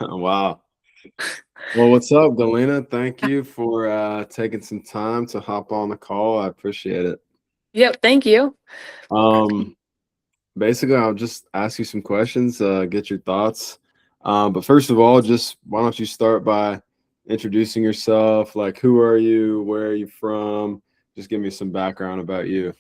Wow. Well, what's up, Galina? Thank you for taking some time to hop on the call. I appreciate it. Yep, thank you. Um, Basically, I'll just ask you some questions, get your thoughts. But first of all, just why don't you start by introducing yourself? Like, who are you? Where are you from? Just give me some background about you.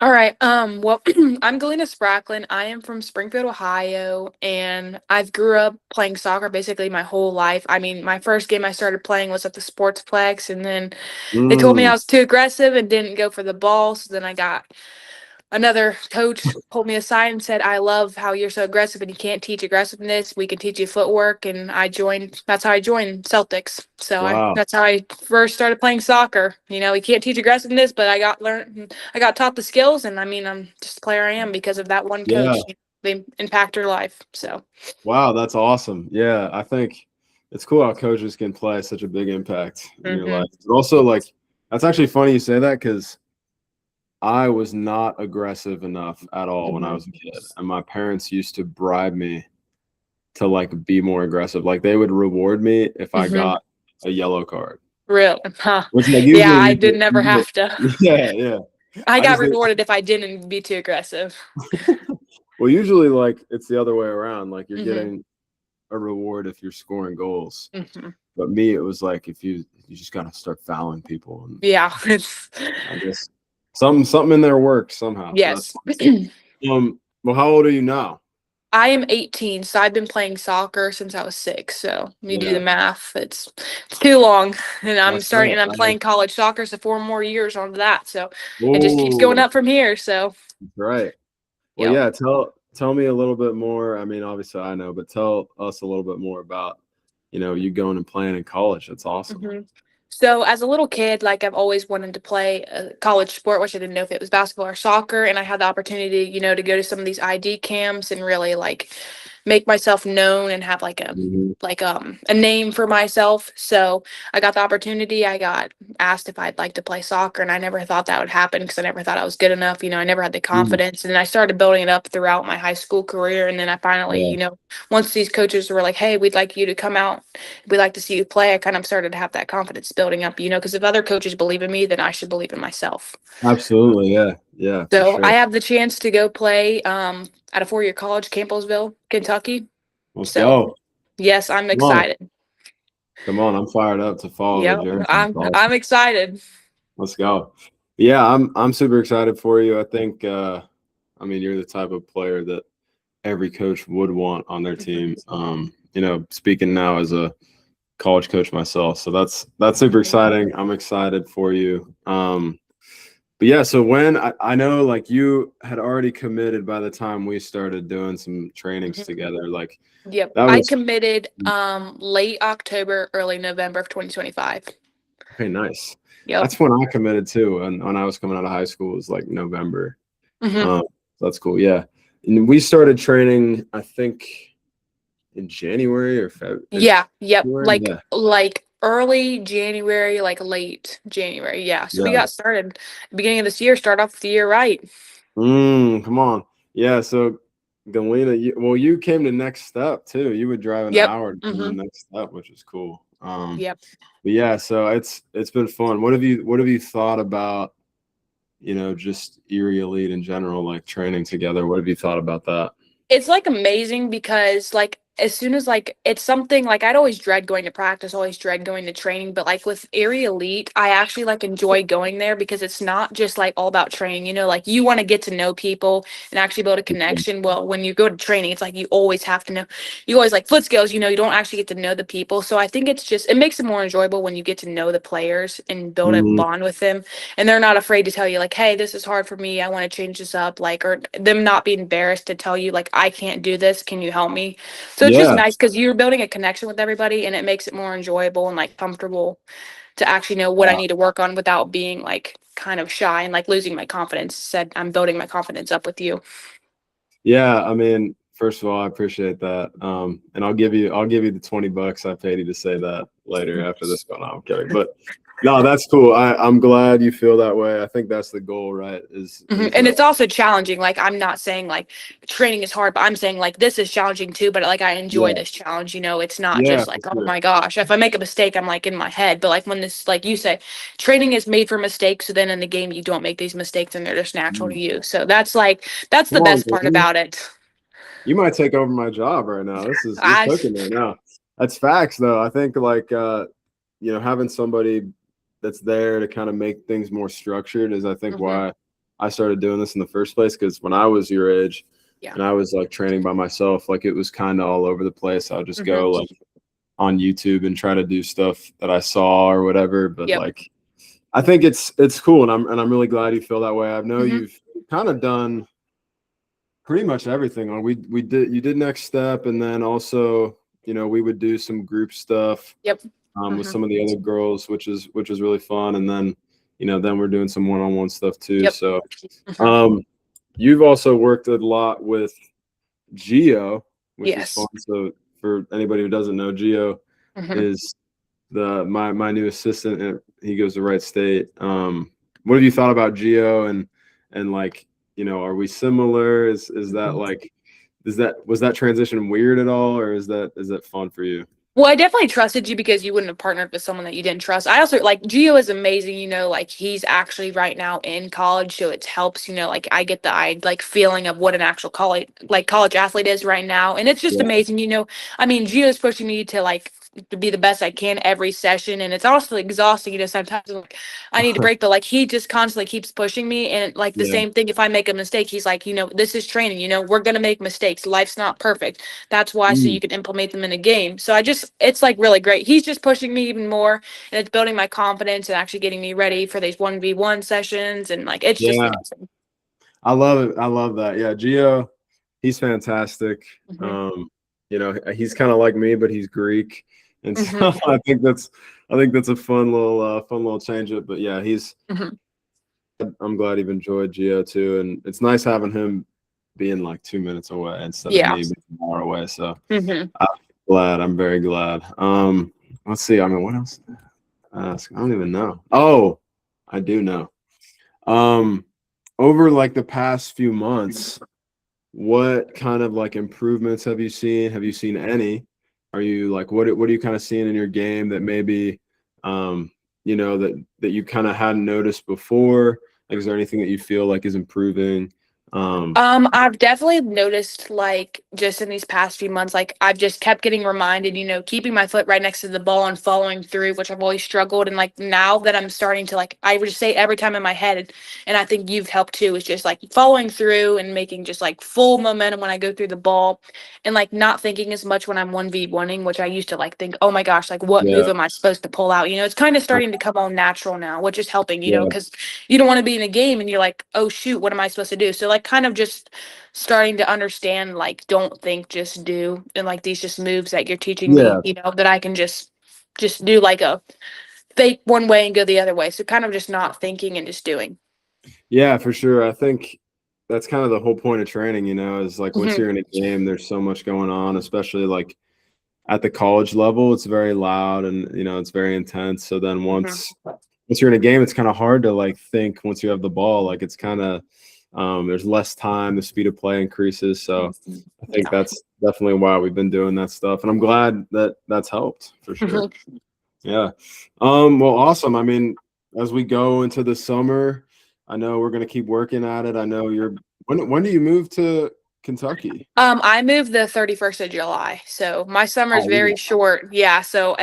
All right. Well, I'm Galina Spracklen. I am from Springfield, Ohio, and I've grew up playing soccer basically my whole life. I mean, my first game I started playing was at the Sportsplex, and then they told me I Mm, was too aggressive and didn't go for the ball. So then I got another coach pulled me aside and said, I love how you're so aggressive and you can't teach aggressiveness. We can teach you footwork. And that's how I joined Celtics. wow. That's how I first started playing soccer. You know, you can't teach aggressiveness, but I got taught the skills. And I mean, I'm just the player I am because of that one Yeah. coach. They impact your life. So, Wow, that's awesome. Yeah, I think it's cool how coaches can play such a big impact in your hmm life. But also, like, that's actually funny you say that because I was not aggressive enough at all when I hmm was a kid. And my parents used to bribe me to like be more aggressive. Like they would reward me if I hmm got a yellow card. real. Huh. Which like Yeah, usually I did never have to. yeah, yeah. I I got just did rewarded if I didn't be too aggressive. well, usually like it's the other way around. Like you're hmm getting a reward if you're scoring goals. hmm But me, it was like if you just gotta start fouling people, and Yeah, it's I guess something in there works somehow. So that's yes. fun. Well, how old are you now? I am 18, so I've been playing soccer since I was 6. So you do the Yeah, math. It's too long, and that's right. I'm playing college soccer, so 4 more years on that. So it just keeps going Oh, up from here. So right. Well, yep. yeah. Tell me a little bit more. I mean, obviously I know, but tell us a little bit more about you going and playing in college. That's awesome. hmm So as a little kid, like I've always wanted to play a college sport, which I didn't know if it was basketball or soccer, and I had the opportunity, to go to some of these ID camps and really like make myself known and have Mhm. a name for myself. So I got the opportunity. I got asked if I'd like to play soccer, and I never thought that would happen because I never thought I was good enough. I never had the Mm, confidence, and then I started building it up throughout my high school career, and then I finally, yeah, once these coaches were like, "Hey, we'd like you to come out. We'd like to see you play," I kind of started to have that confidence building up. Because if other coaches believe in me, then I should believe in myself. absolutely. Yeah, yeah, for So I sure. have the chance to go play at a 4-year college, Campbellsville, Kentucky. Let's So go. yes, I'm Come on, excited. come on. I'm fired up to follow the Yep, journey. It's I'm awesome. excited. Let's go. Yeah, I'm super excited for you. I think I mean you're the type of player that every coach would want on their Mhm, team. Speaking now as a college coach myself, so that's super mhm, exciting. I'm excited for you. But yeah, so when I know like you had already committed by the time we started doing some trainings mhm. together, like Yep, that I was committed late October, early November of 2025. okay, nice. Yep. That's when I committed too, and when I was coming out of high school, it was like November. hmm Um, that's cool. Yeah, and we started training, I think, in January or Yeah, yep. February. Yeah, Like early January, like late January. Yeah. So we yeah. got started beginning of this year, start off the year right. Come on. Yeah. So, Galina, you came to Next Step too. You would drive an Yep. hour to come hmm to Next Step, which is cool. Yep. But yeah, so it's been fun. What have you thought about just Erie Elite in general, like training together? What have you thought about that? It's like amazing because like as soon as like it's something like I'd always dread going to practice, always dread going to training, but like with Erie Elite, I actually like enjoy going there because it's not just like all about training, like you want to get to know people and actually build a connection. Well, when you go to training, it's like you always have to know, you always like foot skills, you don't actually get to know the people. So I think it makes it more enjoyable when you get to know the players and build a Mhm. bond with them and they're not afraid to tell you like, hey, this is hard for me, I want to change this up, like, or them not be embarrassed to tell you like, I can't do this, can you help me? So it's just Yeah, nice because you're building a connection with everybody and it makes it more enjoyable and like comfortable to actually know what I need to work on without being like kind of shy and like losing my confidence. Said I'm building my confidence up with you. yeah. I mean, first of all, I appreciate that. And I'll give you the $20 I paid you to say that later after this one. No, I'm kidding, but No, that's cool. I'm glad you feel that way. I think that's the goal, right? Is And it's also challenging. Like, I'm not saying like training is hard, but I'm saying like this is challenging too. But like, I enjoy yeah, this challenge. It's not yeah, just for like, oh sure. my gosh, if I make a mistake, I'm like in my head. But like when this, like you say, training is made for mistakes. So then in the game, you don't make these mistakes, and they're just natural to Mm. you. So that's Come the on, best part Galina. about it. You might take over my job right now. You're I cooking right now. That's facts, though. I think like having somebody that's there to kind of make things more structured is I think hmm why I started doing this in the first place. Because when I was your age yeah. and I was like training by myself, like it was kind of all over the place. I would just hmm go like on YouTube and try to do stuff that I saw or whatever. But Yep. like I think it's cool, and I'm really glad you feel that way. I know hmm you've kind of done pretty much everything. We did you did next step, and then also we would do some group stuff Yep. with hmm some of the other girls, which is really fun. And then then we're doing some one-on-one stuff too. Yep. So hmm um, you've also worked a lot with Geo, which is fun. Yes. So for anybody who doesn't know, Geo hmm is my new assistant. And he goes to Wright State. What have you thought about Geo and like are we similar? Is that like was that transition weird at all, or is that fun for you? Well, I definitely trusted you because you wouldn't have partnered with someone that you didn't trust. I also like Gio is amazing, like he's actually right now in college, so it helps, like I get the like feeling of what an actual college athlete is right now. And it's just Yeah. amazing. I mean, Gio's pushing me to like to be the best I can every session, and it's also exhausting, sometimes I'm like I need to break, but like he just constantly keeps pushing me. And like the Yeah. same thing, if I make a mistake, he's like, this is training, we're gonna make mistakes. Life's not perfect. That's why, so Mm. you can implement them in a game. So it's like really great. He's just pushing me even more, and it's building my confidence and actually getting me ready for these 1v1 sessions. And like, it's just Yeah. amazing. I love it. I love that. Yeah, Gio, he's fantastic. hmm He's kind of like me, but he's Greek, and so hmm I think that's a fun little change up. But yeah, hmm I'm glad you've enjoyed Gio too, and it's nice having him being like 2 minutes away instead of Yeah. me being an hour away. So hmm I'm glad. I'm very glad. Let's see. I mean, what else? To ask? I don't even know. Oh, I do know. Um, over like the past few months, what kind of like improvements have you seen? Have you seen any? Are you like what are you kind of seeing in your game that maybe that you kind of hadn't noticed before? Like, is there anything that you feel like is improving? I've definitely noticed, like, just in these past few months, like, I've just kept getting reminded, keeping my foot right next to the ball and following through, which I've always struggled. And, like, now that I'm starting to, like, I would just say every time in my head, and I think you've helped too, is just, like, following through and making just, like, full momentum when I go through the ball, and, like, not thinking as much when I'm 1v1ing, which I used to, like, think, oh my gosh, like, what move Yeah, am I supposed to pull out? It's kind of starting to come all natural now, which is helping, yeah, because you don't want to be in a game and you're like, oh shoot, what am I supposed to do? So like kind of just starting to understand, like, don't think, just do. And like these just moves that you're teaching me, yeah, that I can just do like a fake one way and go the other way. So kind of just not thinking and just doing. yeah, for sure. I think that's kind of the whole point of training, is like once hmm you're in a game, there's so much going on, especially like at the college level, it's very loud and it's very intense. So then hmm once you're in a game, it's kind of hard to like think once you have the ball. Like it's kind of there's less time, the speed of play increases. So I think Yeah. that's definitely why we've been doing that stuff, and I'm glad that that's helped for sure. hmm Yeah. Well, awesome. I mean, as we go into the summer, I know we're gonna keep working at it. I know you're. When do you move to Kentucky? I moved the 31st of July. So my summer is Oh, very yeah. short. Yeah. So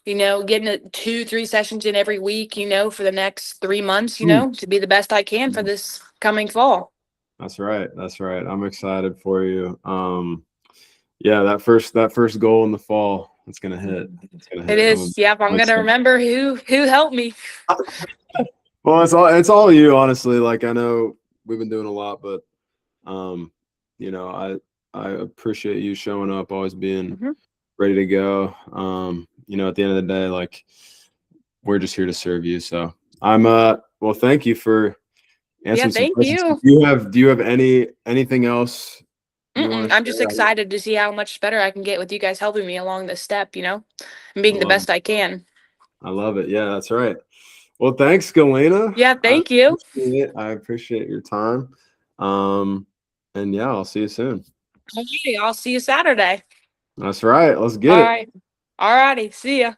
getting 2, 3 sessions in every week, for the next 3 months, Hmm. to be the best I can for this coming fall. That's right. That's right. I'm excited for you. Yeah, that first goal in the fall, it's gonna hit. It's gonna It hit. is. Yep. I'm I'm gonna excited. remember who helped me. Well, it's all you, honestly. Like I know we've been doing a lot, but um, I appreciate you showing up, always being hmm ready to go. At the end of the day, like we're just here to serve you. So I'm well, thank you for Yeah. answering some Thank questions. Do you. you have anything else you want to I'm just share? excited to see how much better I can get with you guys helping me along this step, and I being the love it. best I can. I love it. Yeah, that's right. Well, thanks, Galina. Yeah, thank you. I appreciate your time. And yeah, I'll see you soon. Okay, I'll see you Saturday. That's right. Let's get All it. right. All righty. See ya.